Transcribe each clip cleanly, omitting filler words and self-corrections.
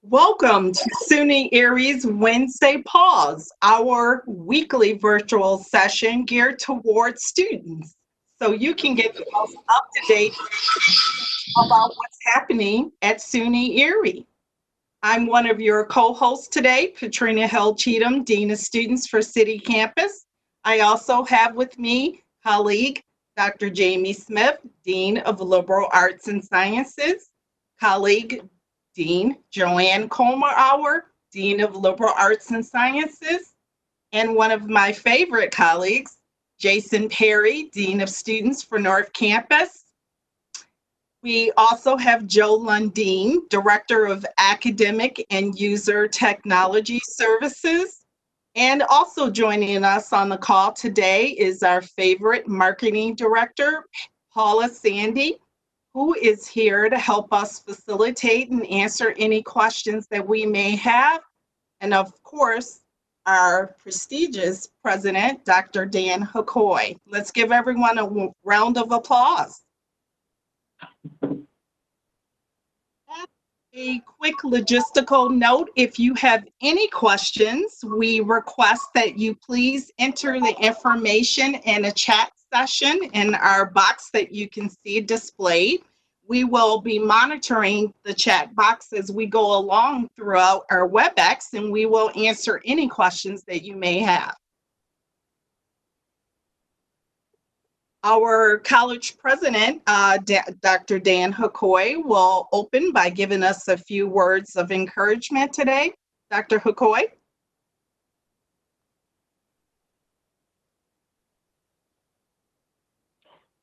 Welcome to SUNYERIE's Wednesday Pause, our weekly virtual session geared towards students, so you can get the most up-to-date about what's happening at SUNYERIE. I'm one of your co-hosts today, Katrina Hill Cheatham, Dean of Students for City Campus. I also have with me colleague Dr. Jamie Smith, Dean of Liberal Arts and Sciences, colleague Dean Joanne Comer, Dean of Liberal Arts and Sciences, and one of my favorite colleagues, Jason Perry, Dean of Students for North Campus. We also have Joe Lundeen, Director of Academic and User Technology Services. And also joining us on the call today is our favorite marketing director, Paula Sandy, who is here to help us facilitate and answer any questions that we may have. And of course, our prestigious president, Dr. Dan Hakoy. Let's give everyone a round of applause. A quick logistical note, if you have any questions, we request that you please enter the information in a chat session in our box that you can see displayed. We will be monitoring the chat box as we go along throughout our WebEx, and we will answer any questions that you may have. Our college president, Dr. Dan Hakoy, will open by giving us a few words of encouragement today. Dr. Hakoy.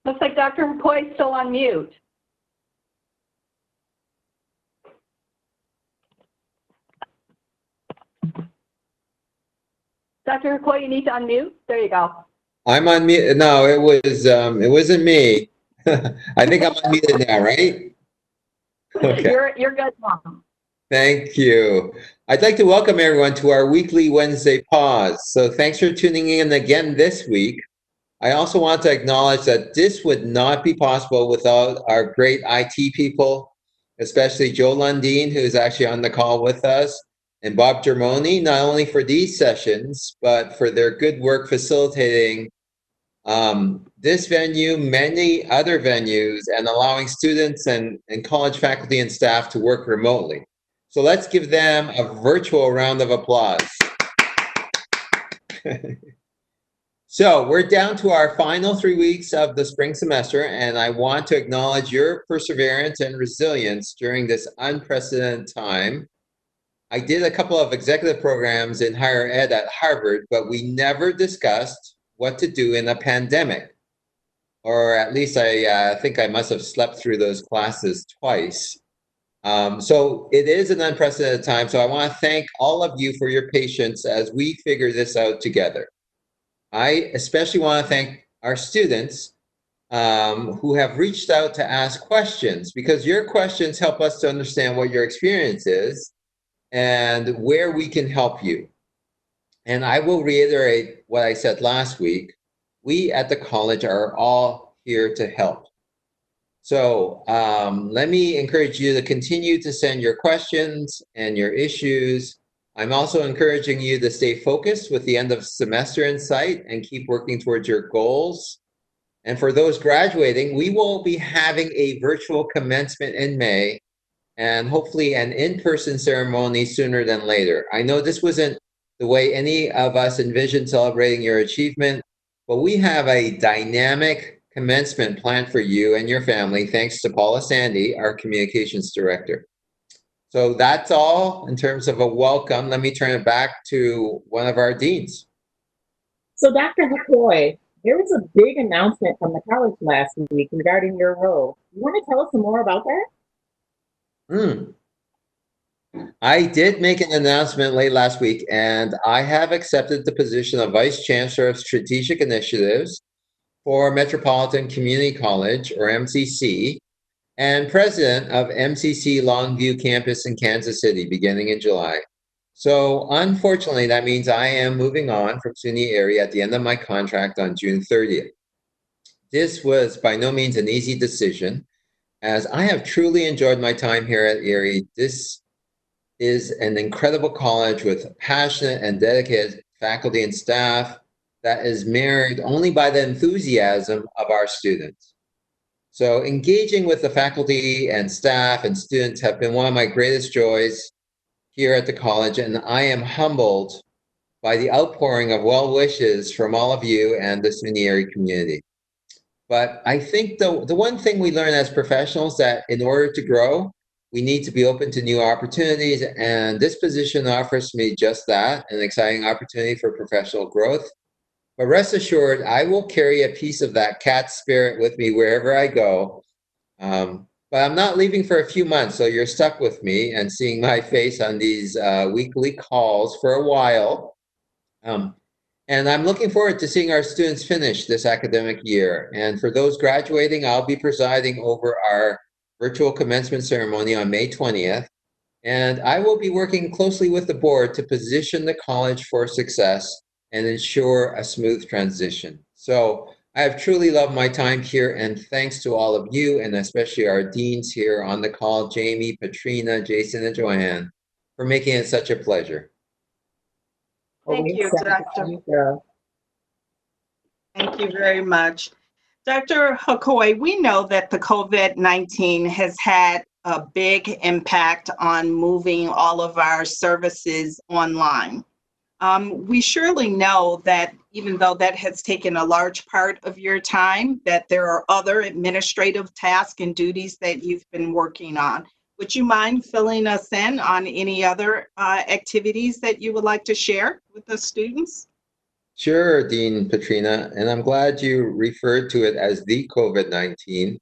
Looks like Dr. Hakoy is still on mute. Dr. Hakoy, you need to unmute. There you go. I'm on mute. No, it wasn't me. I think I'm unmuted now, right? Okay. You're good, Mom. Thank you. I'd like to welcome everyone to our weekly Wednesday Pause. So thanks for tuning in again this week. I also want to acknowledge that this would not be possible without our great IT people, especially Joe Lundeen, who's actually on the call with us, and Bob Germoni, not only for these sessions, but for their good work facilitating this venue, many other venues, and allowing students and college faculty and staff to work remotely. So let's give them a virtual round of applause. So we're down to our final 3 weeks of the spring semester, and I want to acknowledge your perseverance and resilience during this unprecedented time. I did a couple of executive programs in higher ed at Harvard, but we never discussed what to do in a pandemic. Or at least I think I must have slept through those classes twice. So it is an unprecedented time. So I want to thank all of you for your patience as we figure this out together. I especially want to thank our students who have reached out to ask questions, because your questions help us to understand what your experience is and where we can help you. And I will reiterate what I said last week. We at the college are all here to help. So let me encourage you to continue to send your questions and your issues. I'm also encouraging you to stay focused with the end of semester in sight and keep working towards your goals. And for those graduating, we will be having a virtual commencement in May and hopefully an in-person ceremony sooner than later. I know this wasn't the way any of us envisioned celebrating your achievement, but we have a dynamic commencement planned for you and your family, thanks to Paula Sandy, our communications director. So that's all in terms of a welcome. Let me turn it back to one of our deans. So Dr. Hakoy, there was a big announcement from the college last week regarding your role. You want to tell us some more about that? I did make an announcement late last week, and I have accepted the position of Vice Chancellor of Strategic Initiatives for Metropolitan Community College, or MCC, and President of MCC Longview Campus in Kansas City, beginning in July. So unfortunately, that means I am moving on from SUNYERIE at the end of my contract on June 30th. This was by no means an easy decision, as I have truly enjoyed my time here at Erie. This is an incredible college with passionate and dedicated faculty and staff that is mirrored only by the enthusiasm of our students. So engaging with the faculty and staff and students have been one of my greatest joys here at the college, and I am humbled by the outpouring of well wishes from all of you and the SUNYERIE community. But I think the one thing we learn as professionals that in order to grow, we need to be open to new opportunities, and this position offers me just that, an exciting opportunity for professional growth. But rest assured, I will carry a piece of that cat spirit with me wherever I go. But I'm not leaving for a few months, so you're stuck with me and seeing my face on these weekly calls for a while. And I'm looking forward to seeing our students finish this academic year. And for those graduating, I'll be presiding over our virtual commencement ceremony on May 20th. And I will be working closely with the board to position the college for success and ensure a smooth transition. So I have truly loved my time here, and thanks to all of you, and especially our deans here on the call, Jamie, Patrina, Jason, and Joanne, for making it such a pleasure. Thank you, Dr. Thank you very much. Dr. Hakoy, we know that the COVID-19 has had a big impact on moving all of our services online. We surely know that even though that has taken a large part of your time, that there are other administrative tasks and duties that you've been working on. Would you mind filling us in on any other activities that you would like to share with the students? Sure, Dean Patrina, and I'm glad you referred to it as the COVID-19.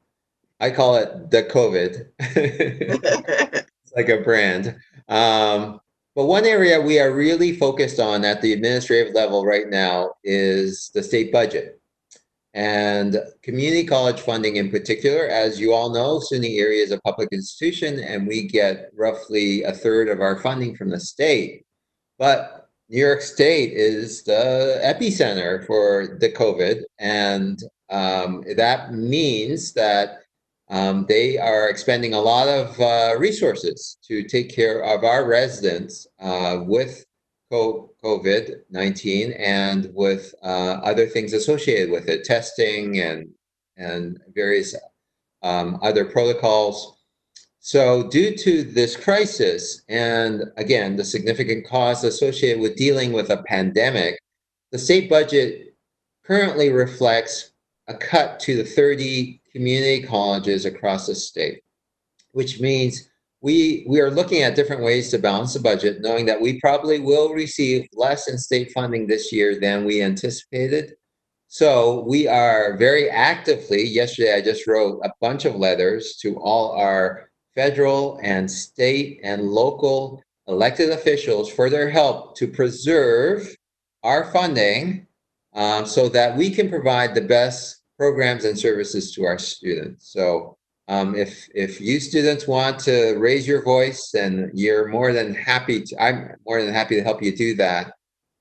I call it the COVID. It's like a brand. But one area we are really focused on at the administrative level right now is the state budget. And community college funding in particular. As you all know, SUNYERIE is a public institution, and we get roughly a third of our funding from the state. But New York State is the epicenter for the COVID, and that means that they are expending a lot of resources to take care of our residents with COVID-19 and with other things associated with it, testing and various other protocols. So due to this crisis, and again, the significant costs associated with dealing with a pandemic, the state budget currently reflects a cut to the 30 community colleges across the state, which means we are looking at different ways to balance the budget, knowing that we probably will receive less in state funding this year than we anticipated. So we are very actively, yesterday I just wrote a bunch of letters to all our federal and state and local elected officials for their help to preserve our funding so that we can provide the best programs and services to our students. So if you students want to raise your voice, then you're more than happy to, I'm more than happy to help you do that.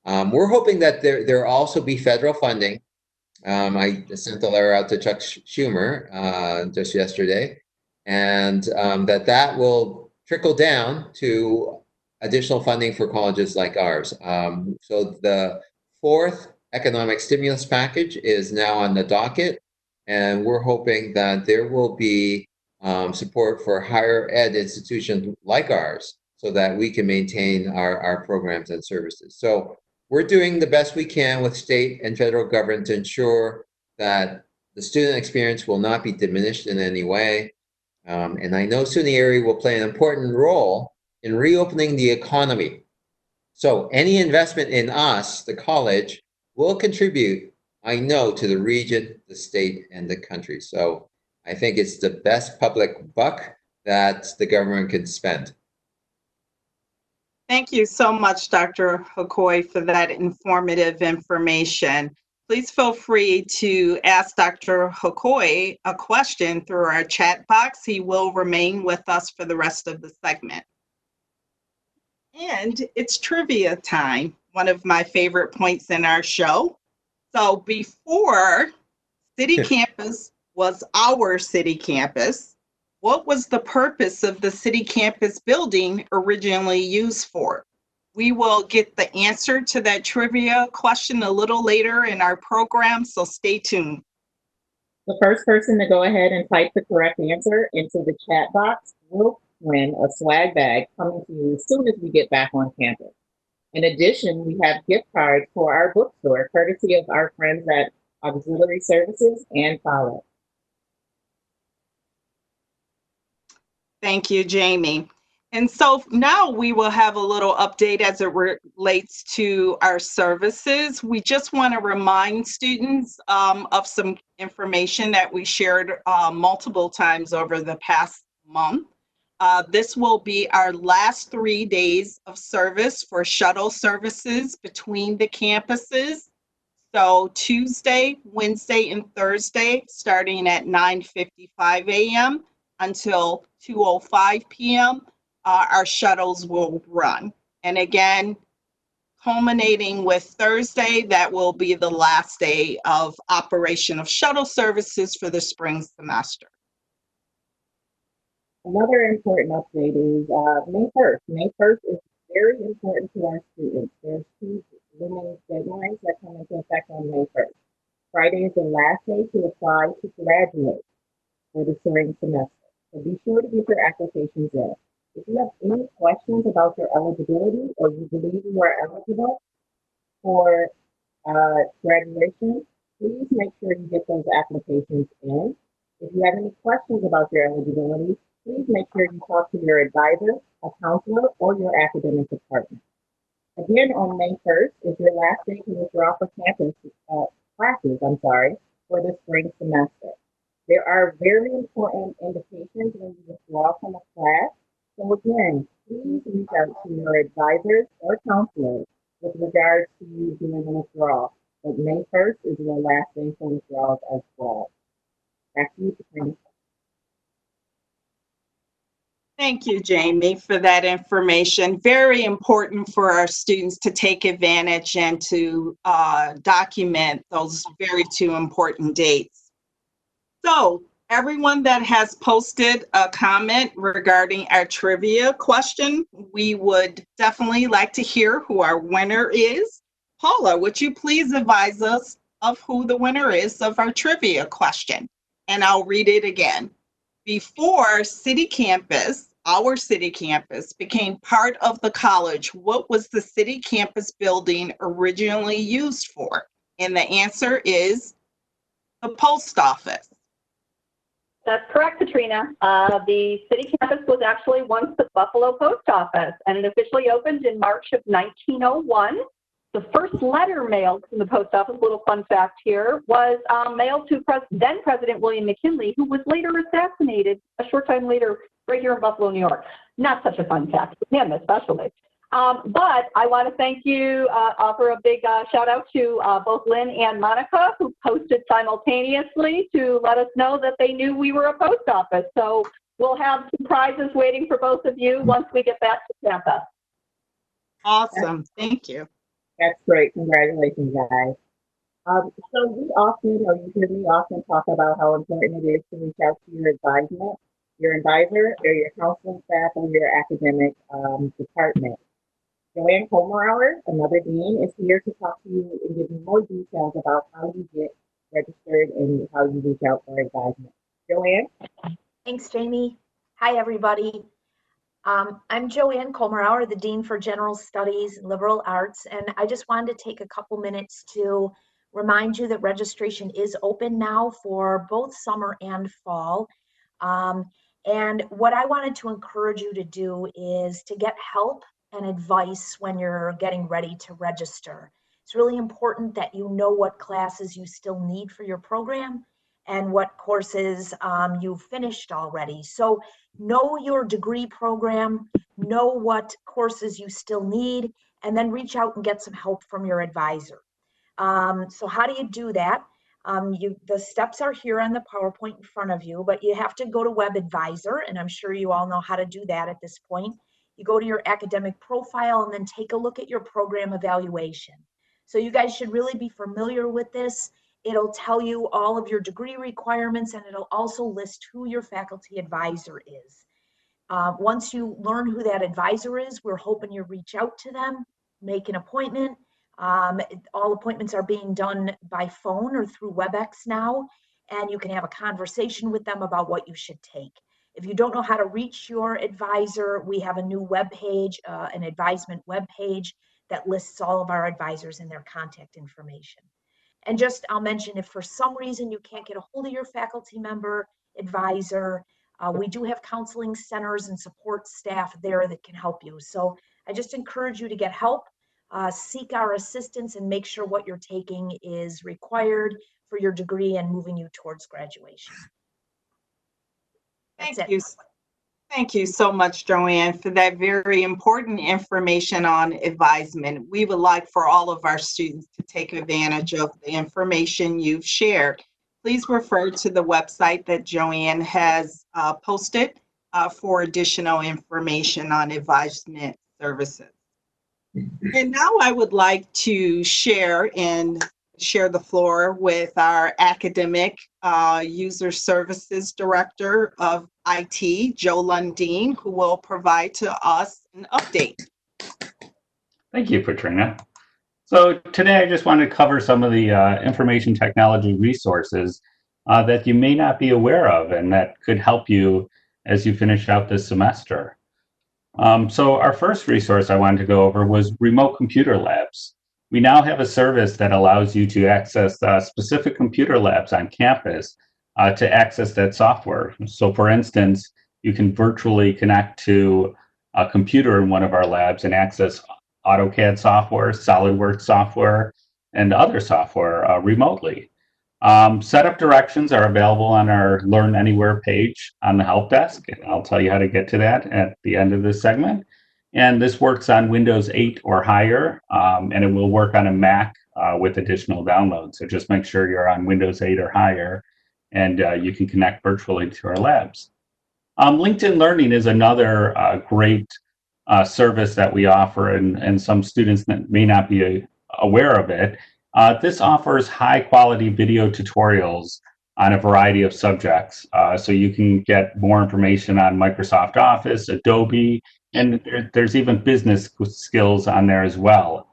We're hoping that there will also be federal funding. I sent a letter out to Chuck Schumer just yesterday, and that will trickle down to additional funding for colleges like ours. So the fourth economic stimulus package is now on the docket, and we're hoping that there will be support for higher ed institutions like ours so that we can maintain our programs and services. So we're doing the best we can with state and federal government to ensure that the student experience will not be diminished in any way. And I know SUNYERIE will play an important role in reopening the economy. So any investment in us, the college, will contribute, I know, to the region, the state, and the country. So I think it's the best public buck that the government can spend. Thank you so much, Dr. Hakoy, for that informative information. Please feel free to ask Dr. Hakoy a question through our chat box. He will remain with us for the rest of the segment. And it's trivia time, one of my favorite points in our show. So before City Campus was our city campus, What was the purpose of the city campus building originally used for? We will get the answer to that trivia question a little later in our program, so stay tuned. The first person to go ahead and type the correct answer into the chat box will win a swag bag coming to you as soon as we get back on campus. In addition, we have gift cards for our bookstore, courtesy of our friends at Auxiliary Services and College. Thank you, Jamie. And so now we will have a little update as it relates to our services. We just want to remind students of some information that we shared multiple times over the past month. This will be our last 3 days of service for shuttle services between the campuses. So Tuesday, Wednesday, and Thursday, starting at 9:55 a.m. until 2:05 p.m., our shuttles will run. And again, culminating with Thursday, that will be the last day of operation of shuttle services for the spring semester. Another important update is May 1st. May 1st is very important to our students. There's 2 limited deadlines that come into effect on May 1st. Friday is the last day to apply to graduate for the spring semester. So be sure to get your applications in. If you have any questions about your eligibility or you believe you are eligible for graduation, please make sure you get those applications in. If you have any questions about your eligibility, please make sure you talk to your advisor, a counselor, or your academic department. Again, on May 1st is your last day to withdraw for classes, for the spring semester. There are very important indications when you withdraw from a class. So again, please reach out to your advisors or counselors with regards to you doing a withdrawal. But May 1st is your last day for withdrawals as well. Back to you, Katrina. Thank you, Jamie, for that information. Very important for our students to take advantage and to document those very 2 important dates. So everyone that has posted a comment regarding our trivia question, we would definitely like to hear who our winner is. Paula, would you please advise us of who the winner is of our trivia question? And I'll read it again. Before our city campus became part of the college, what was the city campus building originally used for? And the answer is the post office. That's correct, Katrina. The city campus was actually once the Buffalo Post Office, and it officially opened in March of 1901. The first letter mailed from the post office, little fun fact here, was mailed to then President William McKinley, who was later assassinated a short time later right here in Buffalo, New York. Not such a fun fact, for him especially. But I want to thank you, offer a big shout out to both Lynn and Monica, who posted simultaneously to let us know that they knew we were a post office. So we'll have some prizes waiting for both of you once we get back to campus. Awesome, thank you. That's great. Congratulations, guys. So we often, or you hear me often talk about how important it is to reach out to your advisor, or your counseling staff, or your academic department. Joanne Kohlmauer, another dean, is here to talk to you and give you more details about how you get registered and how you reach out for advisement. Joanne? Thanks, Jamie. Hi, everybody. I'm Joanne Kohlmauer, the Dean for General Studies and Liberal Arts, and I just wanted to take a couple minutes to remind you that registration is open now for both summer and fall. And what I wanted to encourage you to do is to get help and advice when you're getting ready to register. It's really important that you know what classes you still need for your program and what courses you've finished already. So know your degree program, know what courses you still need, and then reach out and get some help from your advisor. So how do you do that? The steps are here on the PowerPoint in front of you, but you have to go to Web Advisor, and I'm sure you all know how to do that at this point. You go to your academic profile and then take a look at your program evaluation. So you guys should really be familiar with this. It'll tell you all of your degree requirements, and it'll also list who your faculty advisor is. Once you learn who that advisor is, we're hoping you reach out to them, make an appointment. All appointments are being done by phone or through WebEx now, and you can have a conversation with them about what you should take. If you don't know how to reach your advisor, we have a new webpage, an advisement webpage that lists all of our advisors and their contact information. And just, I'll mention, if for some reason you can't get a hold of your faculty member, advisor, we do have counseling centers and support staff there that can help you. So I just encourage you to get help, seek our assistance, and make sure what you're taking is required for your degree and moving you towards graduation. That's Thank it. you. Thank you so much, Joanne, for that very important information on advisement. We would like for all of our students to take advantage of the information you've shared. Please refer to the website that Joanne has posted for additional information on advisement services. And now I would like to share the floor with our academic user services director of IT, Joe Lundeen, who will provide to us an update. Thank you, Katrina. So today I just wanted to cover some of the information technology resources that you may not be aware of and that could help you as you finish out this semester. So our first resource I wanted to go over was remote computer labs. We now have a service that allows you to access specific computer labs on campus to access that software. So for instance, you can virtually connect to a computer in one of our labs and access AutoCAD software, SolidWorks software, and other software remotely. Setup directions are available on our Learn Anywhere page on the help desk. I'll tell you how to get to that at the end of this segment. And this works on Windows 8 or higher, and it will work on a Mac with additional downloads. So just make sure you're on Windows 8 or higher, and you can connect virtually to our labs. LinkedIn Learning is another great service that we offer, and some students that may not be aware of it. This offers high-quality video tutorials on a variety of subjects. So you can get more information on Microsoft Office, Adobe, and there's even business skills on there as well.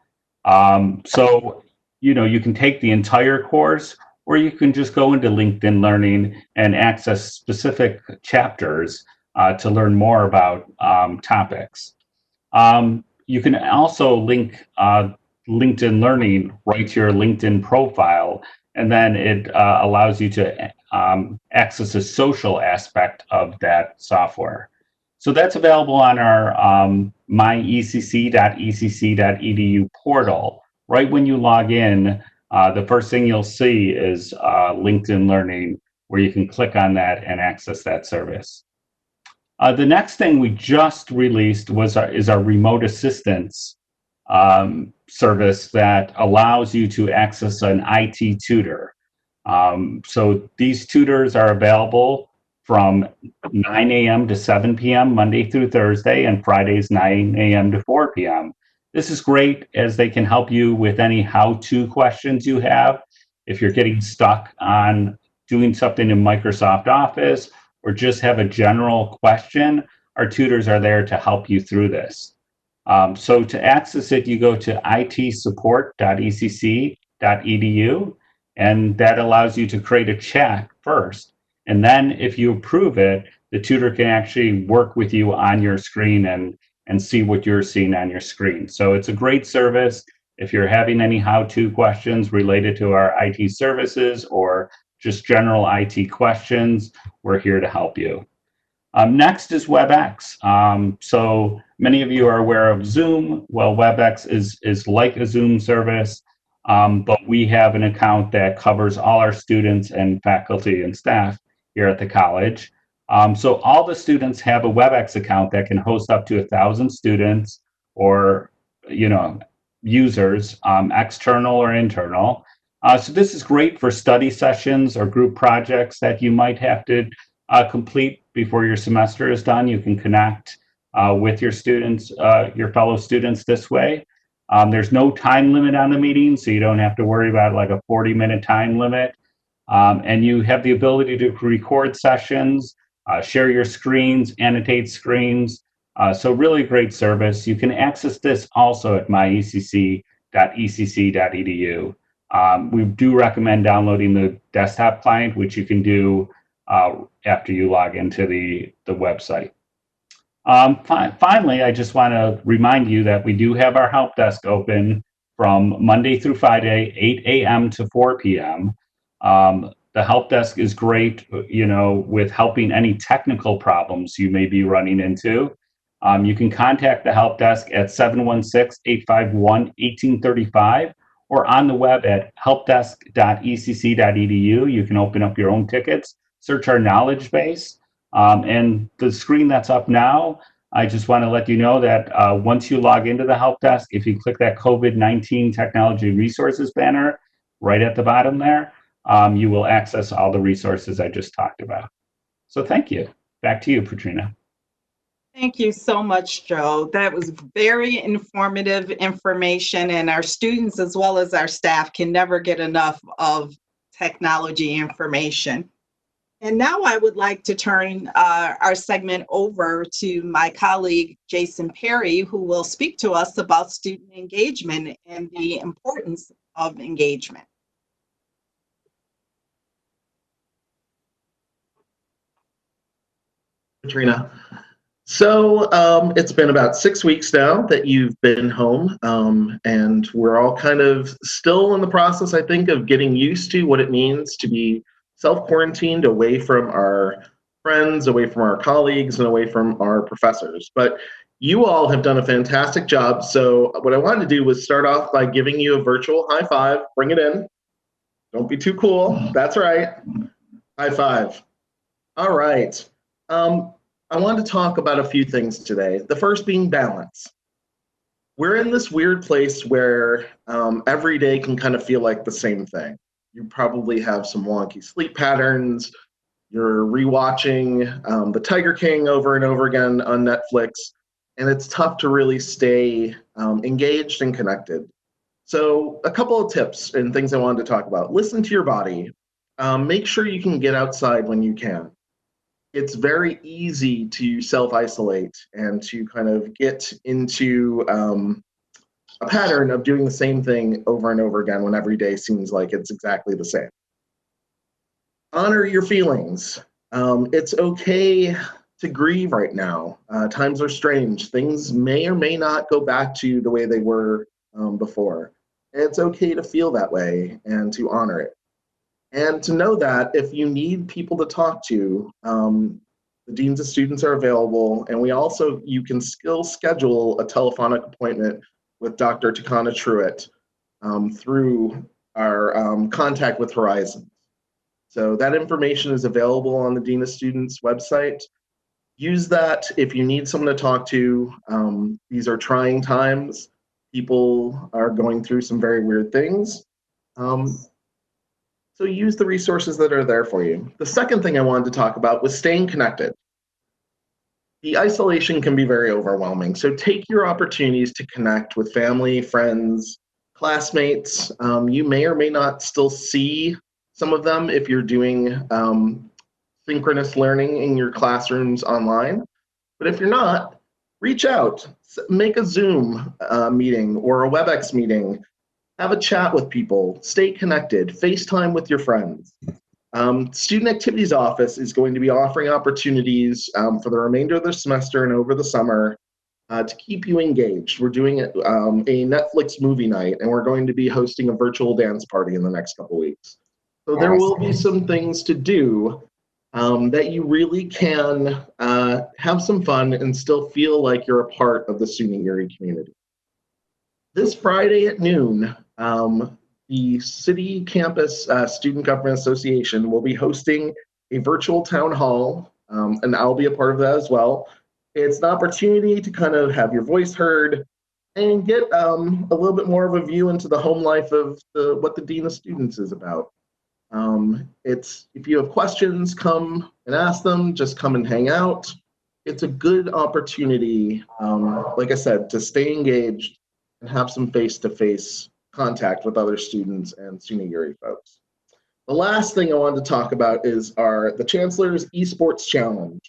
So, you can take the entire course, or you can just go into LinkedIn Learning and access specific chapters to learn more about topics. You can also link LinkedIn Learning right to your LinkedIn profile, and then it allows you to access the social aspect of that software. So that's available on our myecc.ecc.edu portal. Right when you log in, the first thing you'll see is LinkedIn Learning, where you can click on that and access that service. The next thing we just released is our remote assistance service that allows you to access an IT tutor. So these tutors are available from 9 a.m. to 7 p.m. Monday through Thursday, and Fridays 9 a.m. to 4 p.m. This is great as they can help you with any how-to questions you have. If you're getting stuck on doing something in Microsoft Office or just have a general question, our tutors are there to help you through this. So to access it, you go to itsupport.ecc.edu, and that allows you to create a chat first. And then if you approve it, the tutor can actually work with you on your screen and see what you're seeing on your screen. So it's a great service. If you're having any how-to questions related to our IT services or just general IT questions, we're here to help you. Next is WebEx. So many of you are aware of Zoom. Well, WebEx is like a Zoom service, but we have an account that covers all our students and faculty and staff here at the college. So all the students have a WebEx account that can host up to 1,000 students or, users, external or internal. So this is great for study sessions or group projects that you might have to complete before your semester is done. You can connect with your students, your fellow students this way. There's no time limit on the meeting, so you don't have to worry about like a 40-minute time limit. And you have the ability to record sessions, share your screens, annotate screens. So really great service. You can access this also at myecc.ecc.edu. We do recommend downloading the desktop client, which you can do after you log into the website. Finally, I just want to remind you that we do have our help desk open from Monday through Friday, 8 a.m. to 4 p.m. The help desk is great, with helping any technical problems you may be running into. You can contact the help desk at 716-851-1835 or on the web at helpdesk.ecc.edu. You can open up your own tickets, search our knowledge base. And the screen that's up now, I just want to let you know that once you log into the help desk, if you click that COVID-19 technology resources banner right at the bottom there, you will access all the resources I just talked about. So thank you. Back to you, Patrina. Thank you so much, Joe. That was very informative information, and our students as well as our staff can never get enough of technology information. And now I would like to turn our segment over to my colleague, Jason Perry, who will speak to us about student engagement and the importance of engagement. Katrina. So it's been about 6 weeks now that you've been home, and we're all kind of still in the process, I think, of getting used to what it means to be self-quarantined away from our friends, away from our colleagues, and away from our professors. But you all have done a fantastic job. So what I wanted to do was start off by giving you a virtual high five. Bring it in. Don't be too cool. That's right. High five. All right. I wanted to talk about a few things today. The first being balance. We're in this weird place where every day can kind of feel like the same thing. You probably have some wonky sleep patterns. You're rewatching The Tiger King over and over again on Netflix, and it's tough to really stay engaged and connected. So a couple of tips and things I wanted to talk about. Listen to your body. Make sure you can get outside when you can. It's very easy to self-isolate and to kind of get into a pattern of doing the same thing over and over again when every day seems like it's exactly the same. Honor your feelings. It's okay to grieve right now. Times are strange. Things may or may not go back to the way they were before. It's okay to feel that way and to honor it. And to know that if you need people to talk to, the deans of students are available, and you can still schedule a telephonic appointment with Dr. Takana Truitt through our contact with Horizons. So that information is available on the Dean of Students website. Use that if you need someone to talk to. These are trying times. People are going through some very weird things. So use the resources that are there for you. The second thing I wanted to talk about was staying connected. The isolation can be very overwhelming, so take your opportunities to connect with family, friends, classmates. You may or may not still see some of them if you're doing synchronous learning in your classrooms online. But if you're not, reach out, make a Zoom meeting or a WebEx meeting. Have a chat with people, stay connected, FaceTime with your friends. Student Activities Office is going to be offering opportunities for the remainder of the semester and over the summer to keep you engaged. We're doing a Netflix movie night, and we're going to be hosting a virtual dance party in the next couple weeks. So there will be some things to do that you really can have some fun and still feel like you're a part of the SUNYERIE community. This Friday at noon, the City Campus Student Government Association will be hosting a virtual town hall, and I'll be a part of that as well. It's an opportunity to kind of have your voice heard and get a little bit more of a view into the home life of what the Dean of Students is about. If you have questions, come and ask them, just come and hang out. It's a good opportunity, like I said, to stay engaged and have some face-to-face contact with other students and SUNYERIE folks. The last thing I wanted to talk about is the Chancellor's Esports Challenge.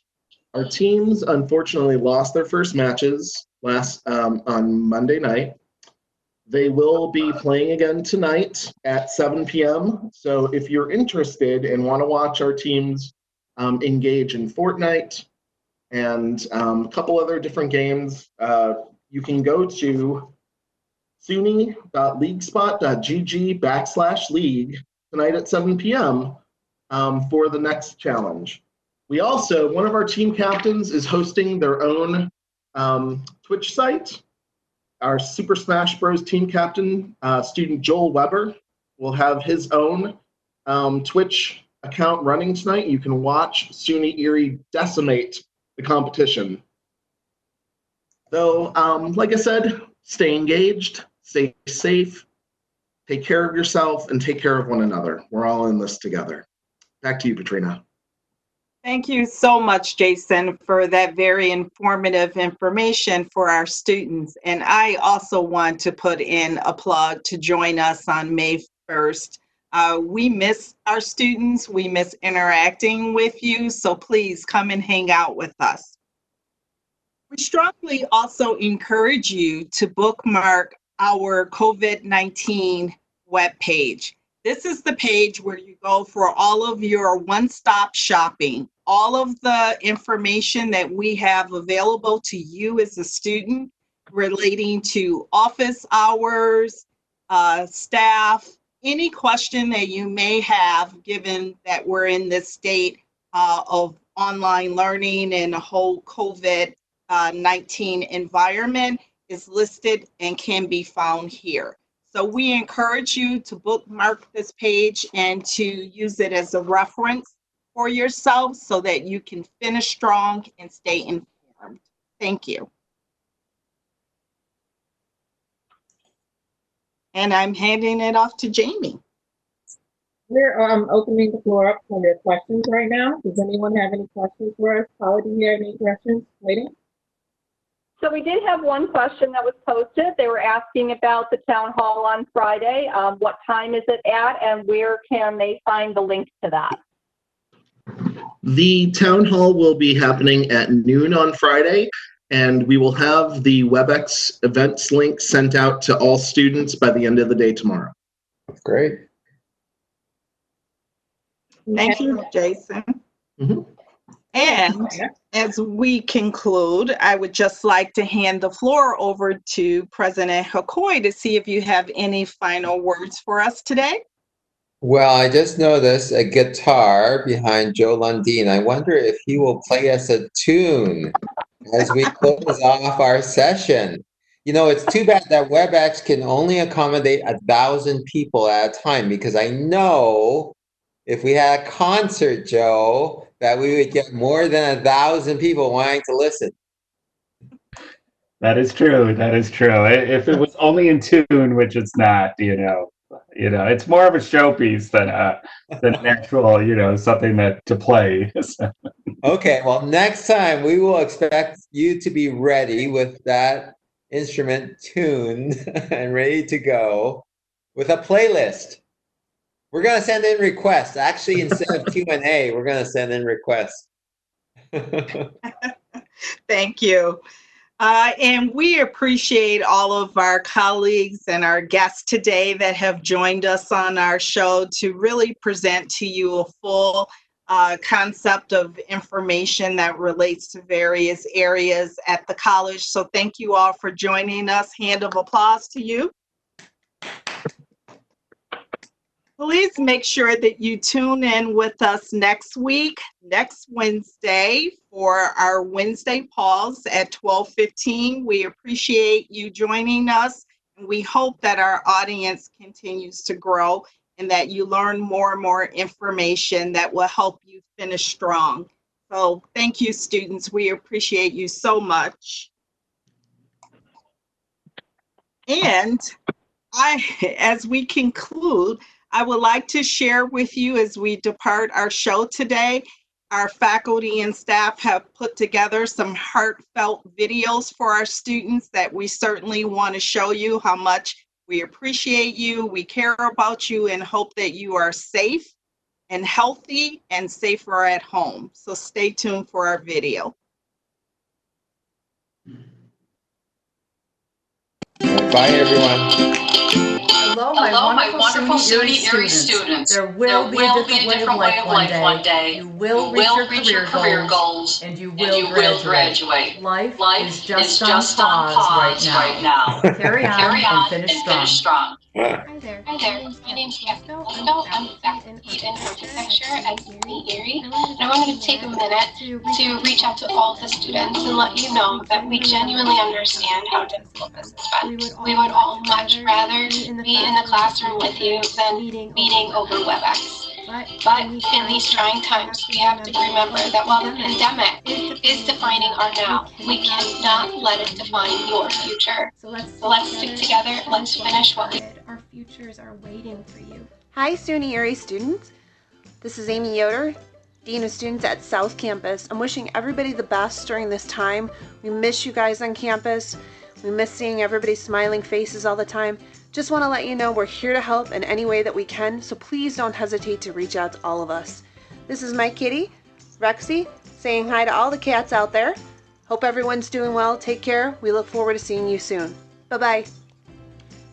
Our teams unfortunately lost their first matches on Monday night. They will be playing again tonight at 7 p.m. So if you're interested and want to watch our teams engage in Fortnite and a couple other different games, you can go to suny.leaguespot.gg/league tonight at 7 p.m. For the next challenge. We also, one of our team captains is hosting their own Twitch site. Our Super Smash Bros. Team captain, student Joel Weber, will have his own Twitch account running tonight. You can watch SUNYERIE decimate the competition. So, like I said, stay engaged, stay safe, take care of yourself, and take care of one another. We're all in this together. Back to you, Katrina. Thank you so much, Jason, for that very informative information for our students. And I also want to put in a plug to join us on May 1st. We miss our students. We miss interacting with you. So please come and hang out with us. We strongly also encourage you to bookmark our COVID-19 webpage. This is the page where you go for all of your one-stop shopping, all of the information that we have available to you as a student relating to office hours, staff, any question that you may have, given that we're in this state of online learning and a whole COVID-19 environment is listed and can be found here. So we encourage you to bookmark this page and to use it as a reference for yourself so that you can finish strong and stay informed. Thank you. And I'm handing it off to Jamie. We're opening the floor up for your questions right now. Does anyone have any questions for us? Paula, do you have any questions waiting? So we did have one question that was posted. They were asking about the town hall on Friday. What time is it at, and where can they find the link to that? The town hall will be happening at noon on Friday, and we will have the WebEx events link sent out to all students by the end of the day tomorrow. Great. Thank you, Jason. Mm-hmm. And as we conclude, I would just like to hand the floor over to President Hakoy to see if you have any final words for us today. Well, I just noticed a guitar behind Joe Lundeen. I wonder if he will play us a tune as we close off our session. You know, it's too bad that WebEx can only accommodate 1,000 people at a time, because I know if we had a concert, Joe, that we would get more than 1,000 people wanting to listen. That is true. That is true. If it was only in tune, which it's not, it's more of a showpiece than an actual, something to play. Okay, well, next time we will expect you to be ready with that instrument tuned and ready to go with a playlist. We're going to send in requests. Actually, instead of Q&A, we're going to send in requests. Thank you. And we appreciate all of our colleagues and our guests today that have joined us on our show to really present to you a full concept of information that relates to various areas at the college. So thank you all for joining us. Hand of applause to you. Please make sure that you tune in with us next week, next Wednesday, for our Wednesday Pawz at 12:15. We appreciate you joining us, and we hope that our audience continues to grow and that you learn more and more information that will help you finish strong. So thank you, students. We appreciate you so much. And as we conclude, I would like to share with you as we depart our show today Our faculty and staff have put together some heartfelt videos for our students that we certainly want to show you how much we appreciate you, we care about you, and hope that you are safe and healthy and safer at home. So stay tuned for our video. Bye, everyone. Hello, my wonderful SUNYERIE students. There will be a different way of life one day. You will reach your career goals, and you will graduate. Life is just on pause right now. Carry on and finish strong. Hi there. My name's Kathy Bosco. I'm faculty in architecture at SUNYERIE, and I wanted to take a minute to reach out to all the students and let you know that we genuinely understand how difficult this has been. We would all much rather be in the classroom with you than meeting over WebEx. But in these trying times, we have to remember that while the pandemic is defining our now, we cannot let it define your future. So let's stick together. Let's finish what we did. Our futures are waiting for you. Hi, SUNYERIE students. This is Amy Yoder, Dean of Students at South Campus. I'm wishing everybody the best during this time. We miss you guys on campus. We miss seeing everybody's smiling faces all the time. Just want to let you know we're here to help in any way that we can, so please don't hesitate to reach out to all of us. This is my kitty, Rexy, saying hi to all the cats out there. Hope everyone's doing well. Take care. We look forward to seeing you soon. Bye-bye.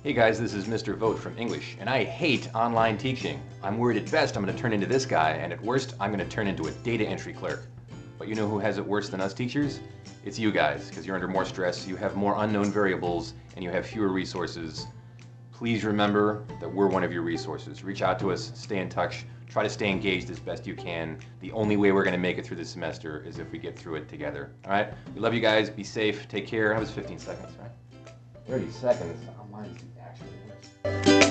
Hey guys, this is Mr. Vogt from English, and I hate online teaching. I'm worried at best I'm going to turn into this guy, and at worst I'm going to turn into a data entry clerk. But you know who has it worse than us teachers? It's you guys, because you're under more stress, you have more unknown variables, and you have fewer resources. Please remember that we're one of your resources. Reach out to us, stay in touch, try to stay engaged as best you can. The only way we're going to make it through this semester is if we get through it together. All right? We love you guys. Be safe. Take care. That was 15 seconds, right? 30 seconds. Oh, mine's actually worse.